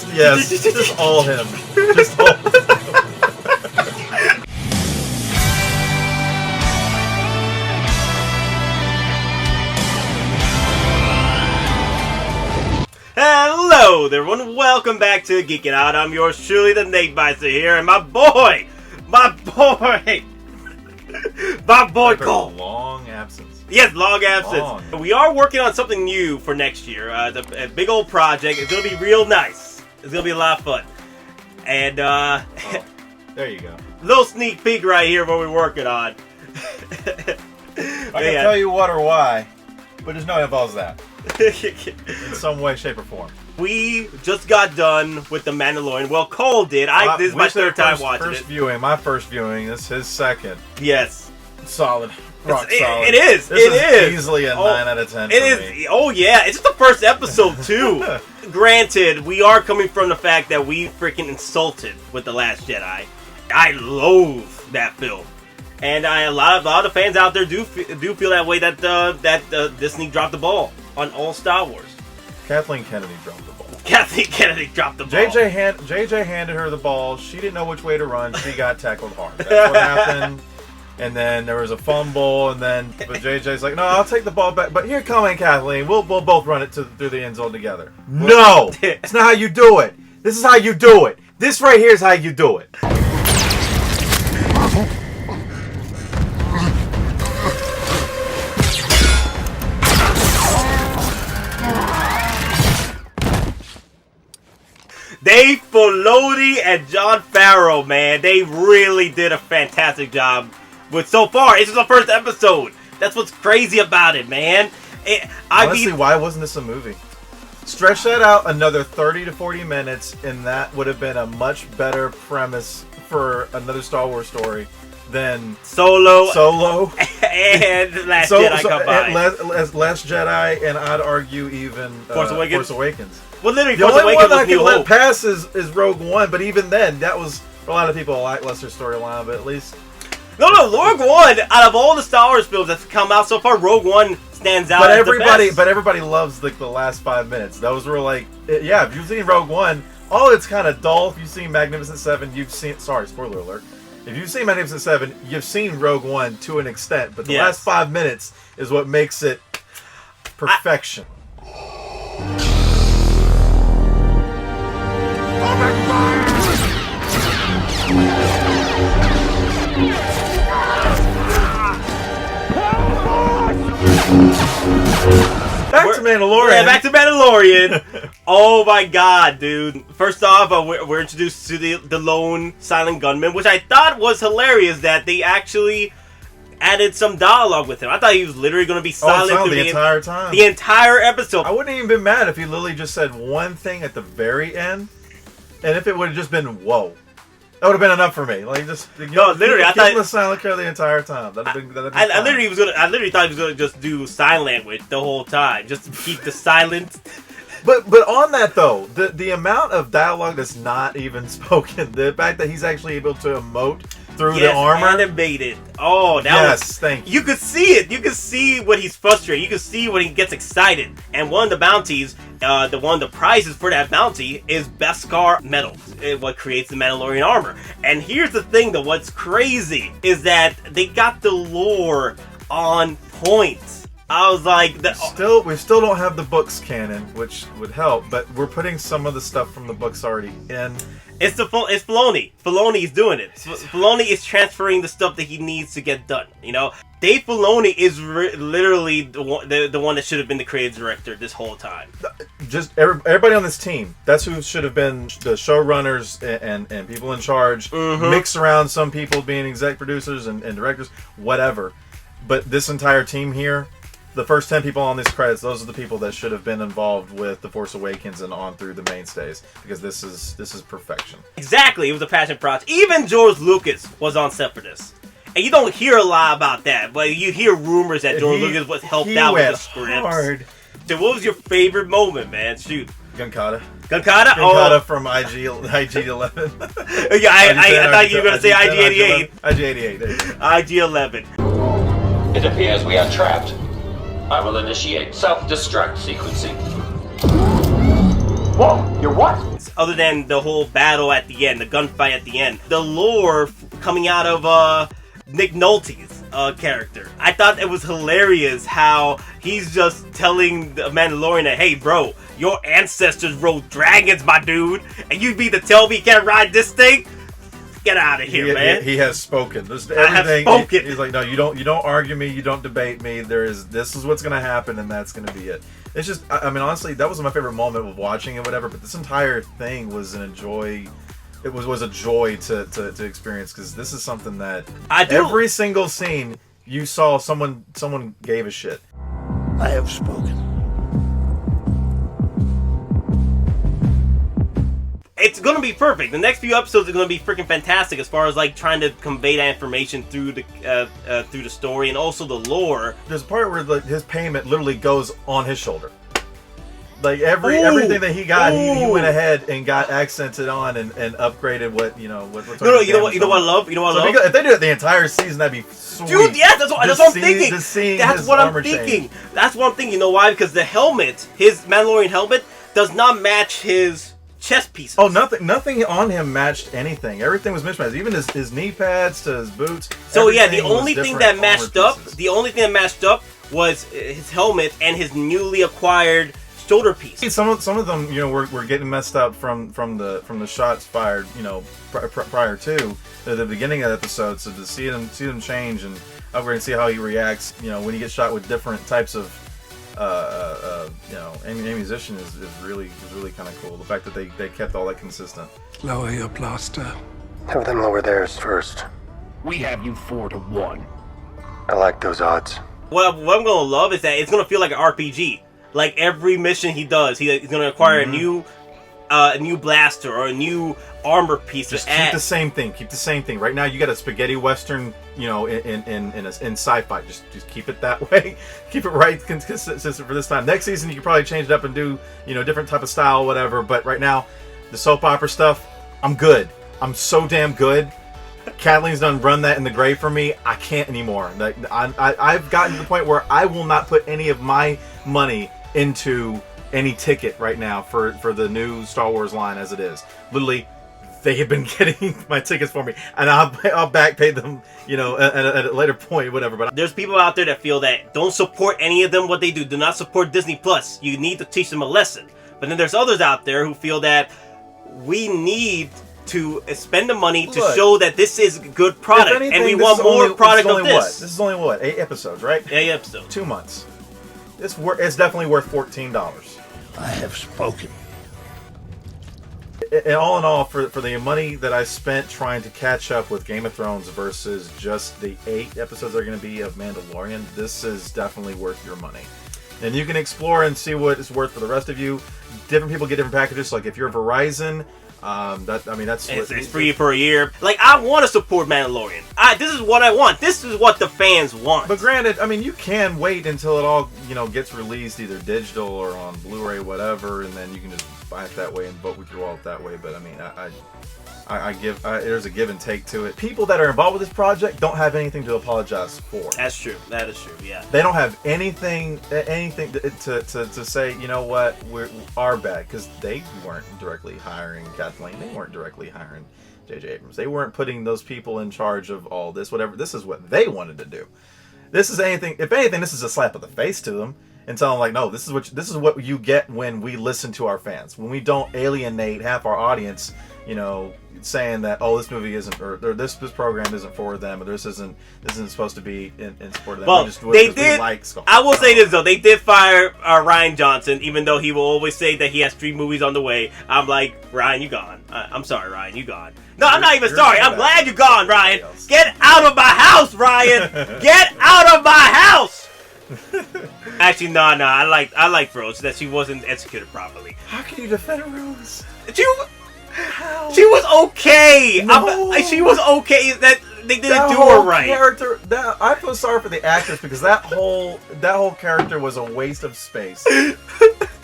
Yes, just all him. Just all him. Hello there, everyone. Welcome back to Geeking Out. I'm yours truly, the Ig-mypigmeup here, and my boy Cole. Long absence. Yes, long absence. We are working on something new for next year. It's a big old project. It's gonna be real nice. It's gonna be a lot of fun. And there you go. Little sneak peek right here what we're working on. I can tell you what or why, but there's no involves that. In some way, shape, or form. We just got done with The Mandalorian. Well, Cole did. This is my third time watching it. My first viewing. This is his second. Yes. Solid. Rock solid. It is. This is easily a 9 out of 10 It is. me. Oh, yeah. It's just the first episode, too. Granted, we are coming from the fact that we freaking insulted with The Last Jedi. I loathe that film. And a lot of the fans out there do feel that way, that Disney dropped the ball on all Star Wars. Kathleen Kennedy dropped the ball. Kathleen Kennedy dropped the ball. JJ handed her the ball. She didn't know which way to run. She got tackled hard. That's what happened. And then there was a fumble, but JJ's like, no, I'll take the ball back. But here, come in, Kathleen. We'll both run it through the end zone together. No! That's not how you do it. This is how you do it. This right here is how you do it. Dave Filoni and Jon Favreau, man, they really did a fantastic job with so far. It's just the first episode. That's what's crazy about it, man. Honestly, why wasn't this a movie? Stretch that out another 30 to 40 minutes, and that would have been a much better premise for another Star Wars story than Solo and Last Jedi combined. Last Jedi, and I'd argue even Force Awakens. Well, literally, the only one I can let pass is Rogue One, but even then, that was for a lot of people a lackluster storyline. But at least no, Rogue One. Out of all the Star Wars films that's come out so far, Rogue One stands out. But everybody loves the last 5 minutes. Those were like, yeah. If you've seen Rogue One, it's kind of dull. If you've seen Magnificent Seven, you've seen. Sorry, spoiler alert. If you've seen Magnificent Seven, you've seen Rogue One to an extent. But the last 5 minutes is what makes it perfection. Back to Mandalorian. Yeah, back to Mandalorian. Oh my god, dude. First off, we're introduced to the lone silent gunman, which I thought was hilarious that they actually added some dialogue with him. I thought he was literally going to be silent through the entire time. The entire episode. I wouldn't even been mad if he literally just said one thing at the very end, and if it would have just been "whoa," that would have been enough for me. Like literally, I thought he was silent the entire time. I literally thought he was gonna just do sign language the whole time, just to keep the silence. But on that though, the amount of dialogue that's not even spoken, the fact that he's actually able to emote through the armor, animated. Oh, thank you. You could see it. You could see when he's frustrated. You could see when he gets excited. And one of the bounties, one of the prizes for that bounty is Beskar metal. What creates the Mandalorian armor. And here's the thing, though. What's crazy is that they got the lore on point. I was like, we still don't have the books canon, which would help, but we're putting some of the stuff from the books already in. It's Filoni. Filoni's doing it. Filoni is transferring the stuff that he needs to get done. You know, Dave Filoni is literally the one that should have been the creative director this whole time. Just everybody on this team. That's who should have been the showrunners and people in charge. Mm-hmm. Mix around some people being exec producers and directors, whatever. But this entire team here, the first 10 people on these credits, those are the people that should have been involved with The Force Awakens and on through the mainstays, because this is perfection. Exactly, it was a passion project. Even George Lucas was on set for this. And you don't hear a lot about that, but you hear rumors that George Lucas was helped out with the scripts. Hard. So what was your favorite moment, man? Shoot. Gunkata. Gunkata from IG-11. Yeah, I thought you were going to say IG-88. IG-88, there you go. IG-11. It appears we are trapped. I will initiate self-destruct sequencing. Whoa, you're what? Other than the whole battle at the end, the gunfight at the end, the lore coming out of Nick Nolte's character. I thought it was hilarious how he's just telling the Mandalorian that, hey bro, your ancestors rode dragons, my dude, and you mean to tell me you can't ride this thing? Get out of here, man. He has spoken. There's I have spoken. He's like, no, you don't argue me, you don't debate me. This is what's gonna happen, and that's gonna be it. It's just, I mean, honestly, that was my favorite moment of watching it, whatever. But this entire thing was a joy. It was a joy to experience, because this is something that every single scene you saw someone gave a shit. I have spoken. It's gonna be perfect. The next few episodes are gonna be freaking fantastic as far as like trying to convey that information through the story and also the lore. There's a part where his payment literally goes on his shoulder. Like everything that he got, he went ahead and got accented on and upgraded what you know. What's no, you know what I love. If they do it the entire season, that'd be sweet. Dude, yeah, that's what I'm thinking. That's what I'm thinking. That's what I'm thinking. You know why? Because the helmet, his Mandalorian helmet, does not match his chest pieces. Oh, nothing on him matched anything. Everything was mismatched. Even his knee pads to his boots. So yeah, the only thing that matched up was his helmet and his newly acquired shoulder piece. Some of them, you know, were getting messed up from the shots fired, you know, prior to the beginning of the episode. So to see them change and upgrade and see how he reacts, you know, when he gets shot with different types of you know, ammunition is really kind of cool. The fact that they kept all that consistent. Lower your blaster. Have them lower theirs first. We have you 4-1. I like those odds. What I'm gonna love is that it's gonna feel like an RPG. Like every mission he does, he's gonna acquire a new blaster or a new armor piece. Just keep the same thing. Keep the same thing. Right now, you got a spaghetti western, you know, in sci-fi. Just keep it that way. Keep it right consistent for this time. Next season, you can probably change it up and do, you know, different type of style, whatever. But right now, the soap opera stuff, I'm good. I'm so damn good. Kathleen's done run that in the grave for me. I can't anymore. Like I've gotten to the point where I will not put any of my money into any ticket right now for the new Star Wars line as it is. Literally, they have been getting my tickets for me, and I'll back pay them, you know, at a later point, whatever. But there's people out there that feel that don't support any of them what they do. Do not support Disney Plus. You need to teach them a lesson. But then there's others out there who feel that we need to spend the money to show that this is a good product, anything, and we want more product of this. This is only what, 8 episodes, right? 8 episodes. 2 months. It's definitely worth $14. I have spoken. And all in all, for the money that I spent trying to catch up with Game of Thrones versus just the 8 episodes that are going to be of Mandalorian, this is definitely worth your money. And you can explore and see what it's worth for the rest of you. Different people get different packages. So like if you're Verizon, it's free for a year. Like, I want to support Mandalorian. This is what I want. This is what the fans want. But granted, I mean, you can wait until it all, you know, gets released either digital or on Blu-ray, whatever, and then you can just buy it that way and vote with your wallet that way. But I mean, there's a give and take to it. People that are involved with this project don't have anything to apologize for. That's true. That is true. Yeah. They don't have anything to say, you know what, we're our bad, because they weren't directly hiring Kathleen. They weren't directly hiring J.J. Abrams. They weren't putting those people in charge of all this. Whatever. This is what they wanted to do. This is anything. If anything, this is a slap of the face to them. And tell them, like, no, this is what you get when we listen to our fans. When we don't alienate half our audience, you know, saying that, oh, this movie isn't, or this program isn't for them, or this isn't supposed to be in support of them. Well, they did. I will say this though, they did fire Rian Johnson, even though he will always say that he has 3 movies on the way. I'm like, Ryan, you gone. I'm sorry, Ryan, you gone. No, I'm not even sorry. I'm glad you're gone, Ryan. Get out of my house, Ryan. Get out of my house. Actually, no. I like Rose, that she wasn't executed properly. How can you defend Rose? She was okay. No. She was okay. That they didn't do her right. I feel sorry for the actress, because that whole character was a waste of space.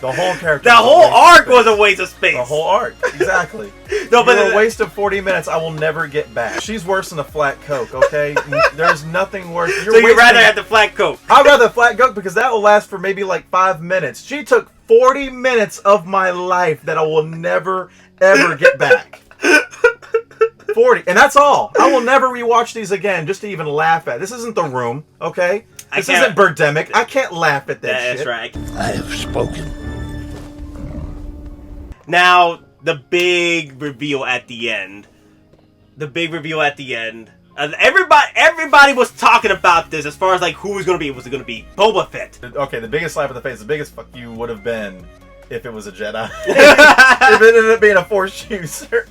The whole character. The whole arc was a waste of space. The whole arc, exactly. No, but a waste of 40 minutes I will never get back. She's worse than a flat Coke. Okay, there's nothing worse. So you'd rather have the flat Coke? I'd rather flat Coke, because that will last for maybe like 5 minutes. She took 40 minutes of my life that I will never, ever get back. 40. And that's all. I will never rewatch these again just to even laugh at. This isn't The Room, okay? This isn't Birdemic. I can't laugh at that shit. That's right. I have spoken. Now, the big reveal at the end. Everybody was talking about this as far as like who was going to be. Was it going to be Boba Fett? Okay, the biggest slap in the face, the biggest fuck you would have been if it was a Jedi. If it ended up being a Force user.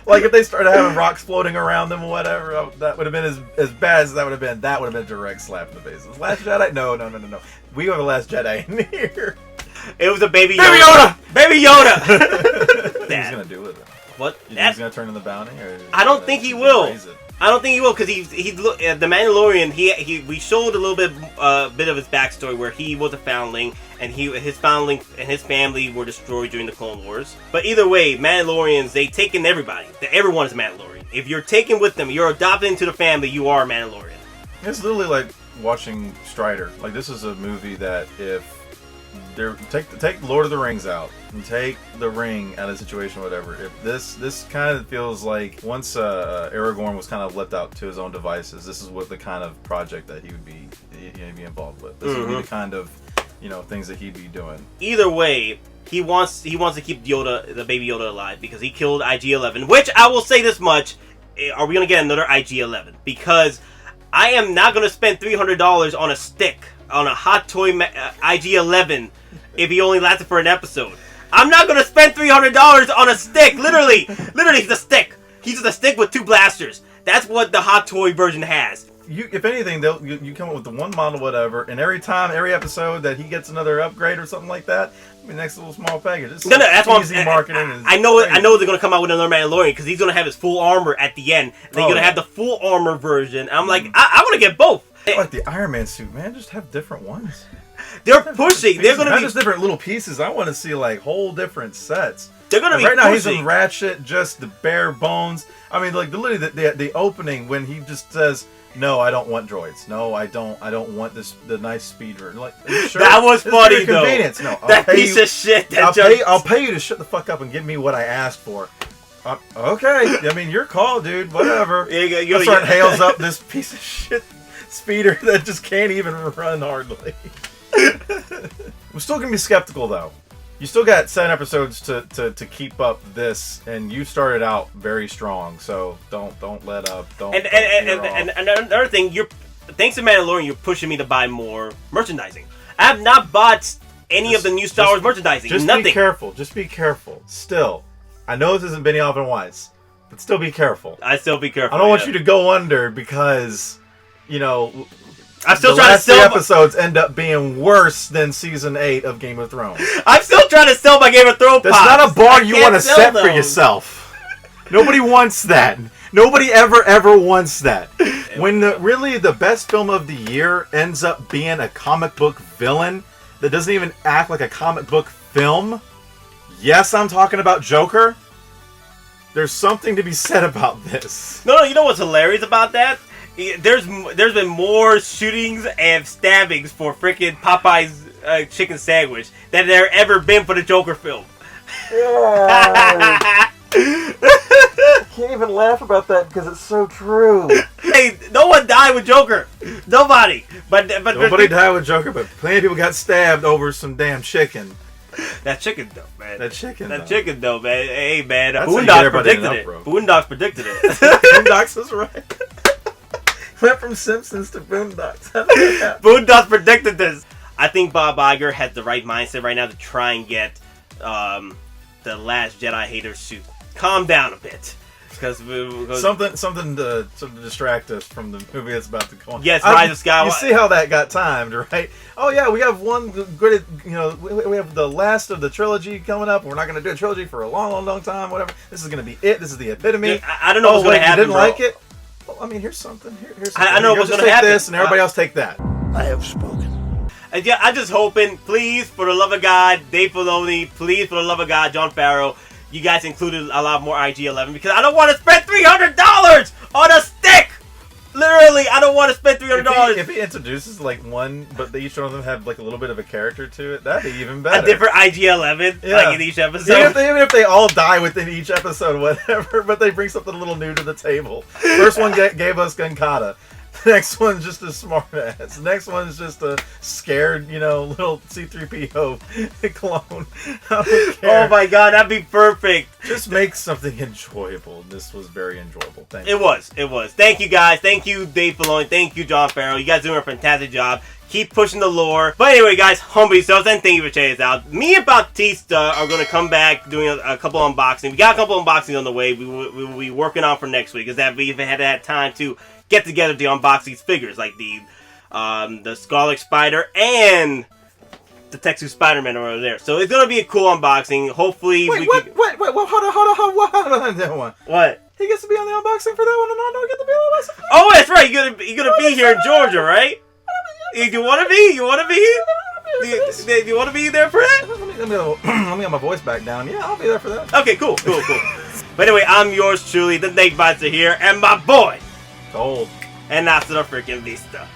Like if they started having rocks floating around them or whatever, that would have been as bad as that would have been. That would have been a direct slap in the face. Was Last Jedi? No. We have a Last Jedi in here. It was a Baby Yoda! Baby Yoda! Baby Yoda! What he's gonna do with it? What? You think he's gonna turn in the bounty? Or I don't think he will. I don't think he will because the Mandalorian. We showed a little bit of his backstory where he was a foundling and his foundling and his family were destroyed during the Clone Wars. But either way, Mandalorians, they taken everybody. Everyone is Mandalorian. If you're taken with them, you're adopted into the family. You are a Mandalorian. It's literally like watching Strider. Like this is a movie that if take Lord of the Rings out and take the ring out of the situation, or whatever. If this kind of feels like once Aragorn was kind of left out to his own devices, this is what the kind of project that he would be involved with. This would be the kind of things that he'd be doing. Either way, he wants to keep Yoda, the baby Yoda, alive because he killed IG-11. Which I will say this much: are we gonna get another IG-11? Because I am not gonna spend $300 on a stick on a hot toy IG-11 if he only lasted for an episode. I'm not gonna spend $300 on a stick. Literally, he's a stick. He's just a stick with two blasters. That's what the hot toy version has. If anything, you come up with the one model, whatever, and every episode that he gets another upgrade or something like that, next little small package. It's that's easy marketing. I know they're gonna come out with another Mandalorian because he's gonna have his full armor at the end. They're gonna have the full armor version. I'm like, I want to get both. I like the Iron Man suit, man. Just have different ones. They're pushing. They're gonna not be just different little pieces. I want to see like whole different sets. They're gonna be right now. pushing. He's in Ratchet, just the bare bones. I mean, like literally the opening when he just says, "No, I don't want droids. No, I don't want the nice speeder." Like, sure? That was funny though. Convenience. No, that piece of shit. I'll pay you to shut the fuck up and give me what I asked for. Okay, I mean your call, dude. Whatever. Hails up this piece of shit speeder that just can't even run hardly. I'm still gonna be skeptical though. You still got 7 episodes to keep up this, and you started out very strong. So don't let up. And another thing, thanks to Mandalorian, you're pushing me to buy more merchandising. I have not bought any of the new Star Wars merchandising. Nothing. Just be careful. Still, I know this isn't Benioff and Weiss, but still be careful. I still be careful. I don't want you to go under because I'm still trying to sell. Episodes end up being worse than season 8 of Game of Thrones. I'm still trying to sell my Game of Thrones. That's not a bar you want to set for yourself. Nobody wants that. Nobody ever wants that. When the best film of the year ends up being a comic book villain that doesn't even act like a comic book film. Yes, I'm talking about Joker. There's something to be said about this. No, you know what's hilarious about that? There's been more shootings and stabbings for freaking Popeye's chicken sandwich than there ever been for the Joker film. I can't even laugh about that because it's so true. Hey, no one died with Joker. Nobody. But nobody died with Joker, but plenty of people got stabbed over some damn chicken. That chicken though, man. That chicken though, man. Hey, man. Boondocks predicted it. Boondocks predicted it. Boondocks was right. Went from Simpsons to Boondocks. Boondocks predicted this. I think Bob Iger has the right mindset right now to try and get the Last Jedi hater suit. Calm down a bit. Because something to distract us from the movie that's about to go on. Yes, Rise of Skywalker. You see how that got timed, right? Oh yeah, we have one good. We have the last of the trilogy coming up. We're not going to do a trilogy for a long time. Whatever. This is going to be it. This is the epitome. I don't know what's going to happen. You didn't like it? Well, I mean, here's something. Here's something. I know what's going to happen. This and everybody else take that. I have spoken. I'm just hoping, please, for the love of God, Dave Filoni, please, for the love of God, Jon Favreau, you guys included a lot more IG-11 because I don't want to spend $300 on a stick! Literally really, I don't want to spend $300. If he introduces like one, but each one of them have like a little bit of a character to it, that'd be even better. A different IG-11, like in each episode. Even if they all die within each episode, whatever, but they bring something a little new to the table. First one gave us Gunkata. The next one's just a smart ass. The next one's just a scared, little C-3PO clone. I don't care. Oh my god, that'd be perfect. Just make something enjoyable. This was very enjoyable. Thank you. It was. Thank you guys. Thank you, Dave Filoni. Thank you, John Farrell. You guys doing a fantastic job. Keep pushing the lore. But anyway, guys, humble yourselves and thank you for checking us out. Me and Bautista are going to come back doing a couple unboxings. We got a couple unboxings on the way we will be working on for next week. Is that we even had time to get together to unbox these figures, like the Scarlet Spider and the Texas Spiderman over there. So it's going to be a cool unboxing. Hopefully, Wait, hold on. What? He gets to be on the unboxing for that one, and I don't get to be on the unboxing. Oh, that's right. You're gonna be here in Georgia, right? You want to be? You want to be here? Do you want to be there for that? Let me get my voice back down. Yeah, I'll be there for that. Okay, cool. But anyway, I'm yours truly, the Snake Bites are here, and my boy, Gold. and hasta la freaking vista.